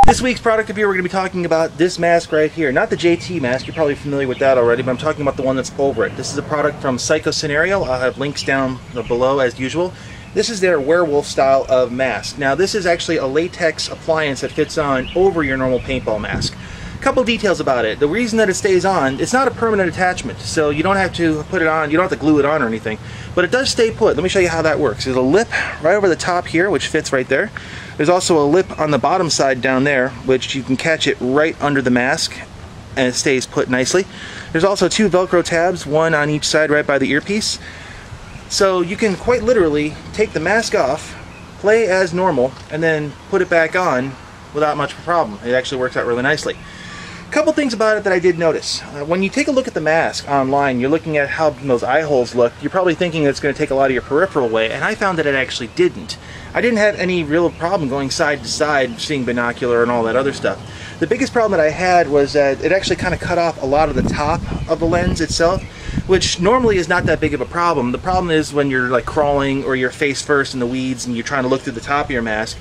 This week's product review, we're going to be talking about this mask right here. Not the JT mask, you're probably familiar with that already, but I'm talking about the one that's over it. This is a product from Psycho Scenario. I'll have links down below as usual. This is their werewolf style of mask. Now this is actually a latex appliance that fits on over your normal paintball mask. A couple details about it. The reason that it stays on, it's not a permanent attachment, so you don't have to put it on, you don't have to glue it on or anything, but it does stay put. Let me show you how that works. There's a lip right over the top here, which fits right there. There's also a lip on the bottom side down there, which you can catch it right under the mask, and it stays put nicely. There's also two Velcro tabs, one on each side right by the earpiece. So you can quite literally take the mask off, play as normal, and then put it back on without much of a problem. It actually works out really nicely. A couple things about it that I did notice. When you take a look at the mask online, you're looking at how those eye holes look, you're probably thinking it's going to take a lot of your peripheral away, and I found that it actually didn't. I didn't have any real problem going side to side, seeing binocular and all that other stuff. The biggest problem that I had was that it actually kind of cut off a lot of the top of the lens itself, which normally is not that big of a problem. The problem is when you're like crawling or you're face first in the weeds and you're trying to look through the top of your mask.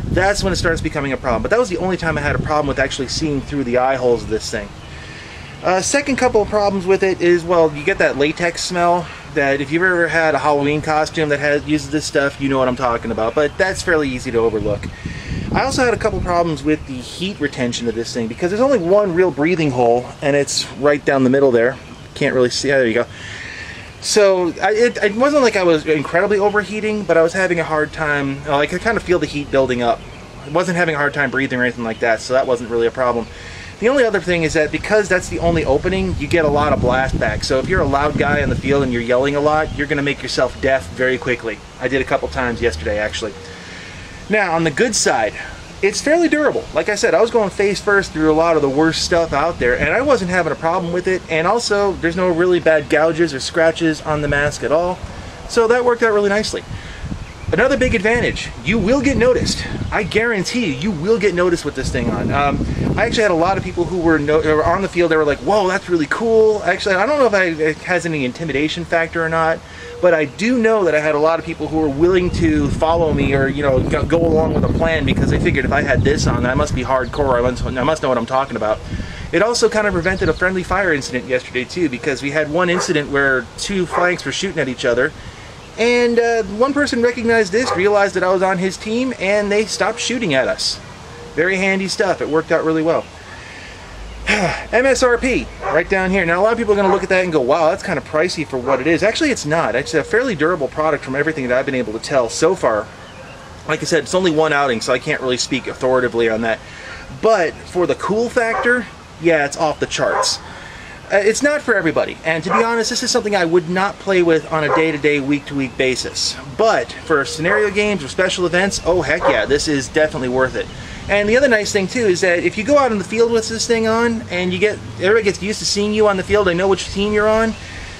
That's when it starts becoming a problem. But that was the only time I had a problem with actually seeing through the eye holes of this thing. Second couple of problems with it is, well, you get that latex smell that if you've ever had a Halloween costume that uses this stuff, you know what I'm talking about, but that's fairly easy to overlook. I also had a couple problems with the heat retention of this thing because there's only one real breathing hole and it's right down the middle there. Can't really see. There you go. So it wasn't like I was incredibly overheating, but I was having a hard time. I could kind of feel the heat building up. I wasn't having a hard time breathing or anything like that, so that wasn't really a problem. The only other thing is that because that's the only opening, you get a lot of blast back. So if you're a loud guy in the field and you're yelling a lot, you're going to make yourself deaf very quickly. I did a couple times yesterday, actually. Now, on the good side, it's fairly durable. Like I said, I was going face first through a lot of the worst stuff out there, and I wasn't having a problem with it. And also, there's no really bad gouges or scratches on the mask at all. So that worked out really nicely. Another big advantage, you will get noticed. I guarantee you, you will get noticed with this thing on. I actually had a lot of people who were on the field that were like, whoa, that's really cool. Actually, I don't know if it has any intimidation factor or not, but I do know that I had a lot of people who were willing to follow me or, you know, go along with a plan because they figured if I had this on, I must be hardcore. I must know what I'm talking about. It also kind of prevented a friendly fire incident yesterday too, because we had one incident where two flanks were shooting at each other. And one person recognized this, realized that I was on his team, and they stopped shooting at us. Very handy stuff. It worked out really well. MSRP, right down here. Now, a lot of people are going to look at that and go, wow, that's kind of pricey for what it is. Actually, it's not. It's a fairly durable product from everything that I've been able to tell so far. Like I said, it's only one outing, so I can't really speak authoritatively on that. But for the cool factor, yeah, it's off the charts. It's not for everybody, and to be honest, this is something I would not play with on a day-to-day, week-to-week basis. But for scenario games or special events, oh heck yeah, this is definitely worth it. And the other nice thing too is that if you go out in the field with this thing on, and everybody gets used to seeing you on the field, they know which team you're on,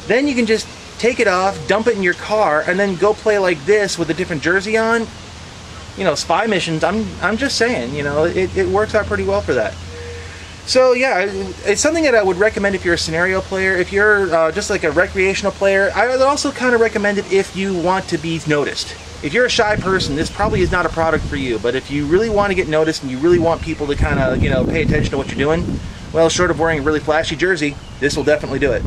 then you can just take it off, dump it in your car, and then go play like this with a different jersey on. You know, spy missions, I'm just saying, you know, it works out pretty well for that. So yeah, it's something that I would recommend if you're a scenario player. If you're just like a recreational player, I would also kind of recommend it if you want to be noticed. If you're a shy person, this probably is not a product for you, but if you really want to get noticed and you really want people to kind of, you know, pay attention to what you're doing, well, short of wearing a really flashy jersey, this will definitely do it.